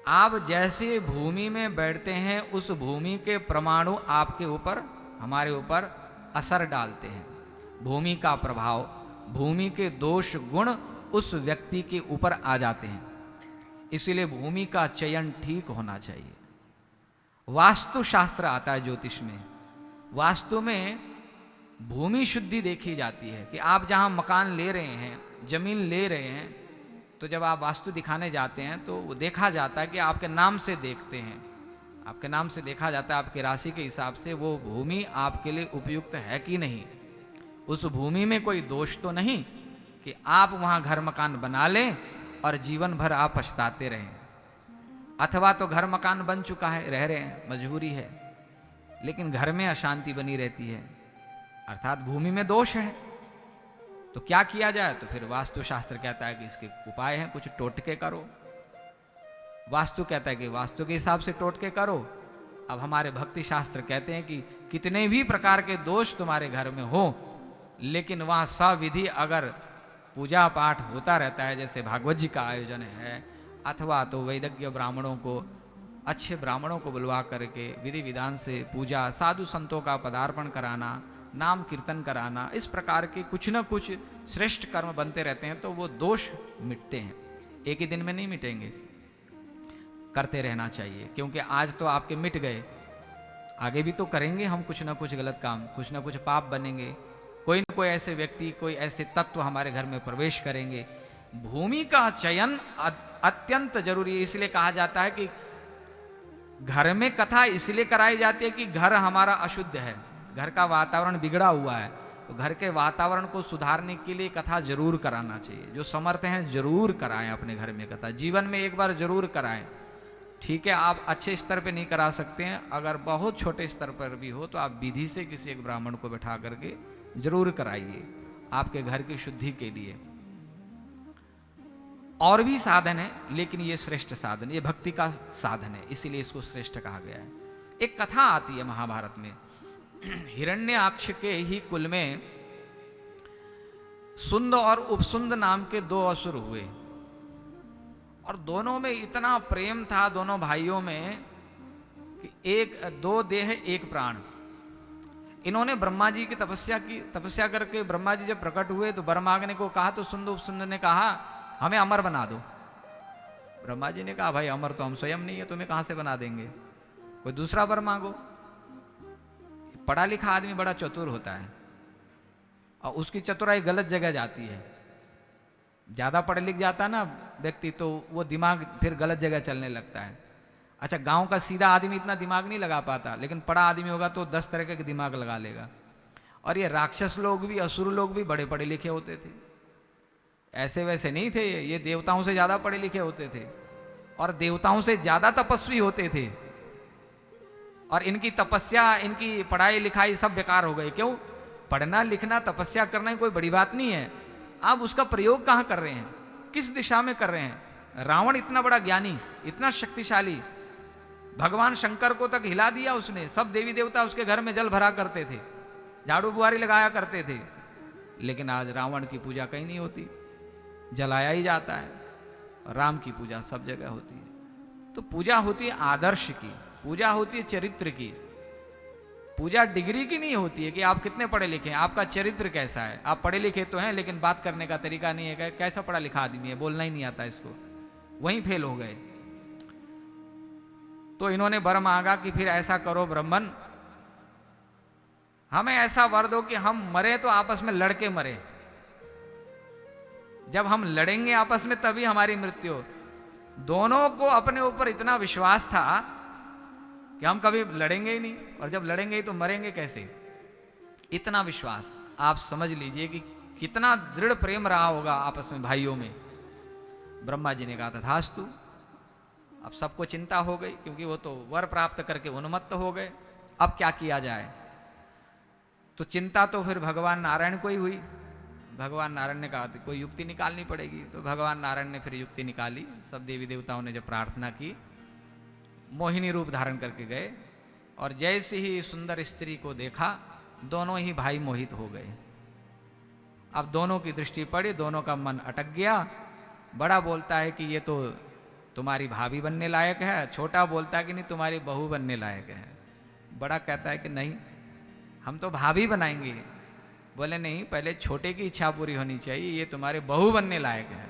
आप जैसे भूमि में बैठते हैं उस भूमि के परमाणु आपके ऊपर, हमारे ऊपर असर डालते हैं। भूमि का प्रभाव, भूमि के दोष गुण उस व्यक्ति के ऊपर आ जाते हैं। इसीलिए भूमि का चयन ठीक होना चाहिए। वास्तु शास्त्र आता है ज्योतिष में। वास्तु में भूमि शुद्धि देखी जाती है कि आप जहां मकान ले रहे हैं, जमीन ले रहे हैं, तो जब आप वास्तु दिखाने जाते हैं तो वो देखा जाता है कि आपके नाम से देखते हैं, आपके नाम से देखा जाता है, आपकी राशि के हिसाब से वो भूमि आपके लिए उपयुक्त है कि नहीं। उस भूमि में कोई दोष तो नहीं कि आप वहां घर मकान बना लें और जीवन भर आप पछताते रहें। अथवा तो घर मकान बन चुका है, रह रहे हैं, मजबूरी है, लेकिन घर में अशांति बनी रहती है, अर्थात भूमि में दोष है। तो क्या किया जाए? तो फिर वास्तु शास्त्र कहता है कि इसके उपाय हैं, कुछ टोटके करो। वास्तु कहता है कि वास्तु के हिसाब से टोटके करो। अब हमारे भक्ति शास्त्र कहते हैं कि कितने भी प्रकार के दोष तुम्हारे घर में हो, लेकिन वहाँ सविधि अगर पूजा पाठ होता रहता है, जैसे भागवत जी का आयोजन है, अथवा तो वैदिक ब्राह्मणों को, अच्छे ब्राह्मणों को बुलवा करके विधि विधान से पूजा, साधु संतों का पदार्पण कराना, नाम कीर्तन कराना, इस प्रकार के कुछ न कुछ श्रेष्ठ कर्म बनते रहते हैं, तो वो दोष मिटते हैं। एक ही दिन में नहीं मिटेंगे, करते रहना चाहिए। क्योंकि आज तो आपके मिट गए, आगे भी तो करेंगे हम कुछ ना कुछ गलत काम, कुछ ना कुछ पाप बनेंगे, कोई न कोई ऐसे व्यक्ति, कोई ऐसे तत्व हमारे घर में प्रवेश करेंगे। भूमि का चयन अत्यंत जरूरी है। इसलिए कहा जाता है कि घर में कथा इसलिए कराई जाती है कि घर हमारा अशुद्ध है, घर का वातावरण बिगड़ा हुआ है, तो घर के वातावरण को सुधारने के लिए कथा जरूर कराना चाहिए। जो समर्थ हैं जरूर कराएं अपने घर में कथा, जीवन में एक बार जरूर कराएं। ठीक है, आप अच्छे स्तर पे नहीं करा सकते हैं, अगर बहुत छोटे स्तर पर भी हो तो आप विधि से किसी एक ब्राह्मण को बैठा करके जरूर कराइए, आपके घर की शुद्धि के लिए। और भी साधन है, लेकिन ये श्रेष्ठ साधन, ये भक्ति का साधन है, इसीलिए इसको श्रेष्ठ कहा गया है। एक कथा आती है महाभारत में, हिरण्याक्ष के ही कुल में सुंद और उपसुंद नाम के दो असुर हुए, और दोनों में इतना प्रेम था, दोनों भाइयों में, कि एक दो देह एक प्राण। इन्होंने ब्रह्मा जी की तपस्या करके ब्रह्मा जी जब प्रकट हुए तो वर मांगने को कहा, तो सुंद उपसुंद ने कहा हमें अमर बना दो। ब्रह्मा जी ने कहा भाई अमर तो हम स्वयं नहीं है, तुम्हें कहां से बना देंगे, कोई दूसरा वर मांगो। पढ़ा लिखा आदमी बड़ा चतुर होता है, और उसकी चतुराई गलत जगह जाती है। ज्यादा पढ़ लिख जाता ना व्यक्ति, तो वो दिमाग फिर गलत जगह चलने लगता है। अच्छा, गांव का सीधा आदमी इतना दिमाग नहीं लगा पाता, लेकिन पढ़ा आदमी होगा तो 10 तरह के दिमाग लगा लेगा। और ये राक्षस लोग भी, असुर लोग भी बड़े पढ़े लिखे होते थे, ऐसे वैसे नहीं थे। ये देवताओं से ज्यादा पढ़े लिखे होते थे, और देवताओं से ज्यादा तपस्वी होते थे। और इनकी तपस्या, इनकी पढ़ाई लिखाई सब बेकार हो गई। क्यों? पढ़ना लिखना तपस्या करना ही कोई बड़ी बात नहीं है, आप उसका प्रयोग कहाँ कर रहे हैं, किस दिशा में कर रहे हैं। रावण इतना बड़ा ज्ञानी, इतना शक्तिशाली, भगवान शंकर को तक हिला दिया उसने। सब देवी देवता उसके घर में जल भरा करते थे, झाड़ू बुहारी लगाया करते थे, लेकिन आज रावण की पूजा कहीं नहीं होती, जलाया ही जाता है। राम की पूजा सब जगह होती है। तो पूजा होती है आदर्श की, पूजा होती है चरित्र की। पूजा डिग्री की नहीं होती है कि आप कितने पढ़े लिखे हैं, आपका चरित्र कैसा है। आप पढ़े लिखे तो हैं, लेकिन बात करने का तरीका नहीं है। कैसा पढ़ा लिखा आदमी है, बोलना ही नहीं आता इसको, वहीं फेल हो गए। तो इन्होंने वर मांगा कि फिर ऐसा करो ब्राह्मण, हमें ऐसा वर दो कि हम मरे तो आपस में लड़के मरे। जब हम लड़ेंगे आपस में तभी हमारी मृत्यु हो। दोनों को अपने ऊपर इतना विश्वास था कि हम कभी लड़ेंगे ही नहीं, और जब लड़ेंगे ही तो मरेंगे कैसे, इतना विश्वास। आप समझ लीजिए कि कितना दृढ़ प्रेम रहा होगा आपस में भाइयों में। ब्रह्मा जी ने कहा तथास्तु। अब सबको चिंता हो गई, क्योंकि वो तो वर प्राप्त करके उन्मत्त हो गए। अब क्या किया जाए? तो चिंता तो फिर भगवान नारायण को ही हुई। भगवान नारायण ने कहा कोई युक्ति निकालनी पड़ेगी। तो भगवान नारायण ने फिर युक्ति निकाली। सब देवी देवताओं ने जब प्रार्थना की, मोहिनी रूप धारण करके गए, और जैसे ही सुंदर स्त्री को देखा, दोनों ही भाई मोहित हो गए। अब दोनों की दृष्टि पड़ी, दोनों का मन अटक गया। बड़ा बोलता है कि ये तो तुम्हारी भाभी बनने लायक है। छोटा बोलता है कि नहीं तुम्हारी बहू बनने लायक है। बड़ा कहता है कि नहीं हम तो भाभी बनाएंगे। बोले नहीं, पहले छोटे की इच्छा पूरी होनी चाहिए, ये तुम्हारे बहू बनने लायक है।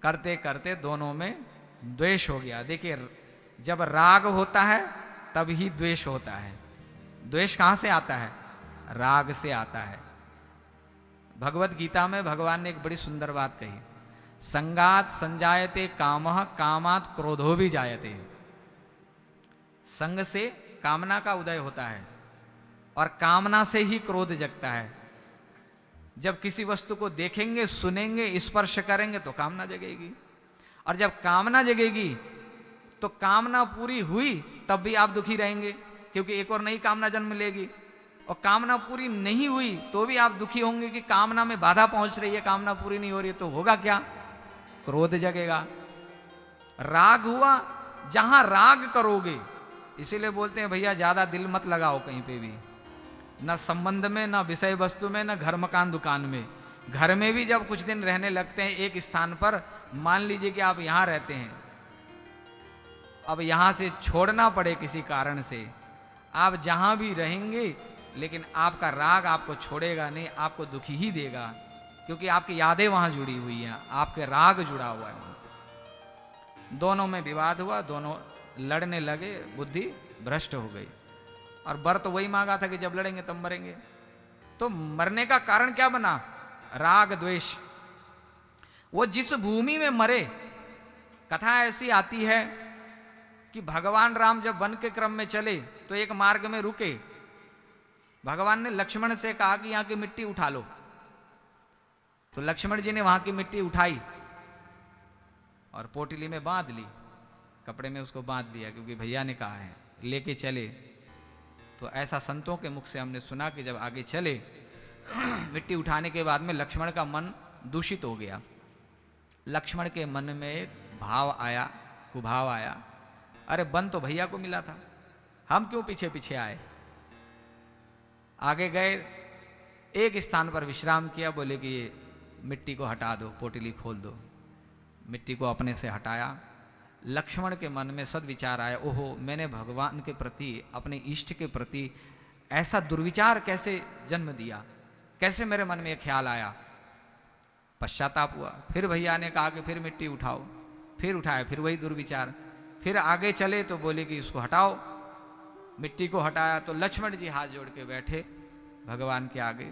करते करते दोनों में द्वेष हो गया। देखिए, जब राग होता है तब ही द्वेष होता है। द्वेष कहाँ से आता है? राग से आता है। भगवत गीता में भगवान ने एक बड़ी सुंदर बात कही, संगात संजायते कामः कामात क्रोधो भी जायते। संग से कामना का उदय होता है और कामना से ही क्रोध जगता है। जब किसी वस्तु को देखेंगे, सुनेंगे, स्पर्श करेंगे तो कामना जगेगी, और जब कामना जगेगी तो कामना पूरी हुई तब भी आप दुखी रहेंगे, क्योंकि एक और नई कामना जन्म लेगी। और कामना पूरी नहीं हुई तो भी आप दुखी होंगे कि कामना में बाधा पहुंच रही है, कामना पूरी नहीं हो रही है, तो होगा क्या? क्रोध जगेगा। राग हुआ, जहां राग करोगे, इसीलिए बोलते हैं भैया ज्यादा दिल मत लगाओ कहीं पे भी, न संबंध में, न विषय वस्तु में, न घर मकान दुकान में। घर में भी जब कुछ दिन रहने लगते हैं एक स्थान पर, मान लीजिए कि आप यहां रहते हैं, अब यहां से छोड़ना पड़े किसी कारण से, आप जहां भी रहेंगे लेकिन आपका राग आपको छोड़ेगा नहीं, आपको दुखी ही देगा, क्योंकि आपकी यादें वहां जुड़ी हुई हैं, आपके राग जुड़ा हुआ है। दोनों में विवाद हुआ, दोनों लड़ने लगे, बुद्धि भ्रष्ट हो गई। और वर तो वही मांगा था कि जब लड़ेंगे तब मरेंगे। तो मरने का कारण क्या बना? राग द्वेष। वो जिस भूमि में मरे, कथा ऐसी आती है कि भगवान राम जब वन के क्रम में चले तो एक मार्ग में रुके। भगवान ने लक्ष्मण से कहा कि यहां की मिट्टी उठा लो, तो लक्ष्मण जी ने वहां की मिट्टी उठाई और पोटली में बांध ली, कपड़े में उसको बांध दिया, क्योंकि भैया ने कहा है लेके चले। तो ऐसा संतों के मुख से हमने सुना कि जब आगे चले मिट्टी उठाने के बाद में लक्ष्मण का मन दूषित हो गया। लक्ष्मण के मन में एक भाव आया, कुभाव आया, अरे वन तो भैया को मिला था, हम क्यों पीछे पीछे आए। आगे गए, एक स्थान पर विश्राम किया, बोले कि ये मिट्टी को हटा दो, पोटली खोल दो। मिट्टी को अपने से हटाया। लक्ष्मण के मन में सद्विचार आया, ओहो मैंने भगवान के प्रति, अपने इष्ट के प्रति ऐसा दुर्विचार कैसे जन्म दिया, कैसे मेरे मन में ख्याल आया। पश्चाताप हुआ। फिर भैया ने कहा कि फिर मिट्टी उठाओ, फिर उठाया, फिर वही दुर्विचार। फिर आगे चले तो बोले कि इसको हटाओ। मिट्टी को हटाया तो लक्ष्मण जी हाथ जोड़ के बैठे भगवान के आगे।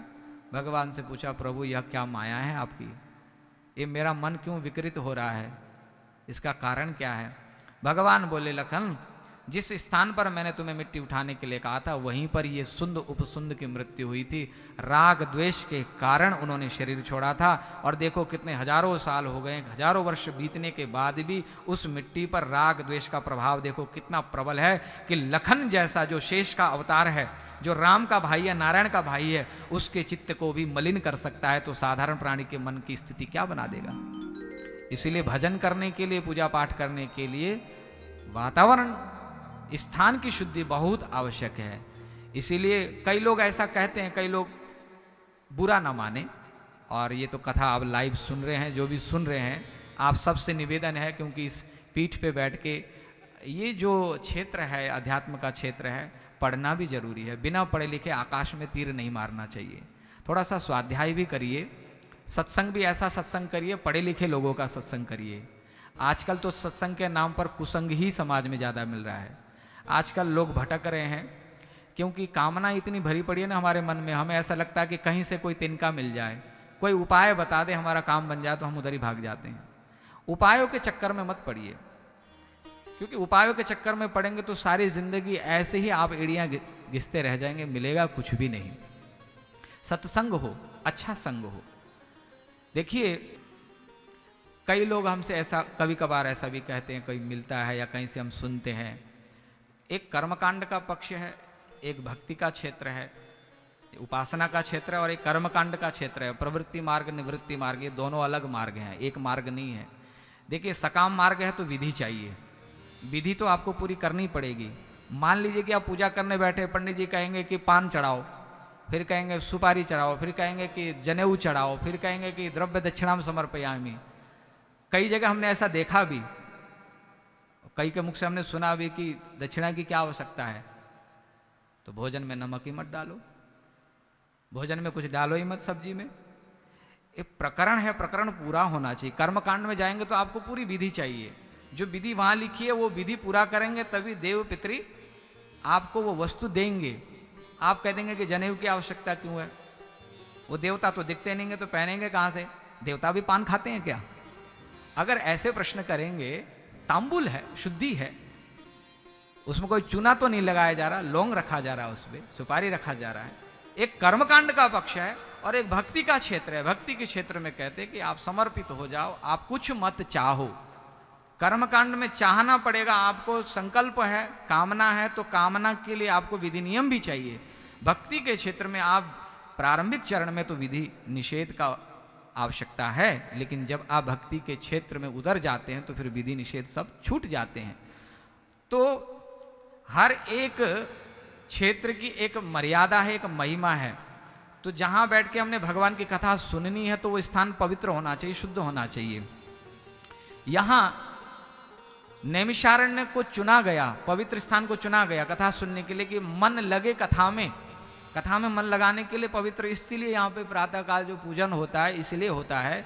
भगवान से पूछा, प्रभु यह क्या माया है आपकी, ये मेरा मन क्यों विकृत हो रहा है, इसका कारण क्या है। भगवान बोले, लखन जिस स्थान पर मैंने तुम्हें मिट्टी उठाने के लिए कहा था वहीं पर ये सुंद उपसुंद की मृत्यु हुई थी। राग द्वेष के कारण उन्होंने शरीर छोड़ा था, और देखो कितने हजारों साल हो गए, हजारों वर्ष बीतने के बाद भी उस मिट्टी पर राग द्वेष का प्रभाव देखो कितना प्रबल है, कि लखन जैसा जो शेष का अवतार है, जो राम का भाई है, नारायण का भाई है, उसके चित्त को भी मलिन कर सकता है, तो साधारण प्राणी के मन की स्थिति क्या बना देगा। इसीलिए भजन करने के लिए, पूजा पाठ करने के लिए वातावरण, स्थान की शुद्धि बहुत आवश्यक है। इसीलिए कई लोग ऐसा कहते हैं, कई लोग बुरा ना माने, और ये तो कथा आप लाइव सुन रहे हैं, जो भी सुन रहे हैं आप सबसे निवेदन है, क्योंकि इस पीठ पे बैठ के ये जो क्षेत्र है, अध्यात्म का क्षेत्र है, पढ़ना भी जरूरी है। बिना पढ़े लिखे आकाश में तीर नहीं मारना चाहिए। थोड़ा सा स्वाध्याय भी करिए, सत्संग भी ऐसा सत्संग करिए, पढ़े लिखे लोगों का सत्संग करिए। आजकल तो सत्संग के नाम पर कुसंग ही समाज में ज़्यादा मिल रहा है। आजकल लोग भटक रहे हैं, क्योंकि कामना इतनी भरी पड़ी है ना हमारे मन में, हमें ऐसा लगता है कि कहीं से कोई तिनका मिल जाए, कोई उपाय बता दे, हमारा काम बन जाए, तो हम उधर ही भाग जाते हैं। उपायों के चक्कर में मत पड़िए, क्योंकि उपायों के चक्कर में पड़ेंगे तो सारी जिंदगी ऐसे ही आप एड़ियाँ घिसते रह जाएंगे, मिलेगा कुछ भी नहीं। सत्संग हो, अच्छा संग हो। देखिए कई लोग हमसे ऐसा कभी कभार ऐसा भी कहते हैं, कोई मिलता है या कहीं से हम सुनते हैं, एक कर्मकांड का पक्ष है, एक भक्ति का क्षेत्र है, उपासना का क्षेत्र है, और एक कर्मकांड का क्षेत्र है। प्रवृत्ति मार्ग, निवृत्ति मार्ग, ये दोनों अलग मार्ग हैं, एक मार्ग नहीं है। देखिए सकाम मार्ग है तो विधि चाहिए, विधि तो आपको पूरी करनी पड़ेगी। मान लीजिए कि आप पूजा करने बैठे, पंडित जी कहेंगे कि पान चढ़ाओ, फिर कहेंगे सुपारी चढ़ाओ, फिर कहेंगे कि जनेऊ चढ़ाओ, फिर कहेंगे कि द्रव्य दक्षिणाम समर्पयामि। कई जगह हमने ऐसा देखा भी कई के मुख से हमने सुना भी कि दक्षिणा की क्या आवश्यकता है, तो भोजन में नमक ही मत डालो, भोजन में कुछ डालो ही मत सब्जी में। एक प्रकरण है, प्रकरण पूरा होना चाहिए। कर्मकांड में जाएंगे तो आपको पूरी विधि चाहिए, जो विधि वहां लिखी है वो विधि पूरा करेंगे तभी देव पितरी आपको वो वस्तु देंगे। आप कह देंगे कि जनेऊ की आवश्यकता क्यों है, वो देवता तो दिखते नहीं है तो पहनेंगे कहां से, देवता भी पान खाते हैं क्या? अगर ऐसे प्रश्न करेंगे, तांबुल है, शुद्धि है, उसमें कोई चूना तो नहीं लगाया जा रहा, लौंग रखा जा रहा है, उसमें सुपारी रखा जा रहा है। एक कर्मकांड का पक्ष है और एक भक्ति का क्षेत्र है। भक्ति के क्षेत्र में कहते हैं कि आप समर्पित हो जाओ, आप कुछ मत चाहो। कर्मकांड में चाहना पड़ेगा आपको, संकल्प है, कामना है, तो कामना के लिए आपको विधि नियम भी चाहिए। भक्ति के क्षेत्र में आप प्रारंभिक चरण में तो विधि निषेध का आवश्यकता है, लेकिन जब आप भक्ति के क्षेत्र में उतर जाते हैं तो फिर विधि निषेध सब छूट जाते हैं। तो हर एक क्षेत्र की एक मर्यादा है, एक महिमा है। तो जहां बैठ के हमने भगवान की कथा सुननी है तो वो स्थान पवित्र होना चाहिए, शुद्ध होना चाहिए। यहां नैमिषारण्य को चुना गया, पवित्र स्थान को चुना गया कथा सुनने के लिए कि मन लगे कथा में। कथा में मन लगाने के लिए पवित्र, इसलिए यहाँ पे प्रातःकाल जो पूजन होता है इसलिए होता है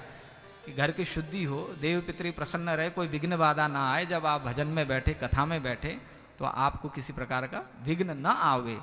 कि घर की शुद्धि हो, देव पितरी प्रसन्न रहे, कोई विघ्न बाधा ना आए। जब आप भजन में बैठे, कथा में बैठे, तो आपको किसी प्रकार का विघ्न न आवे।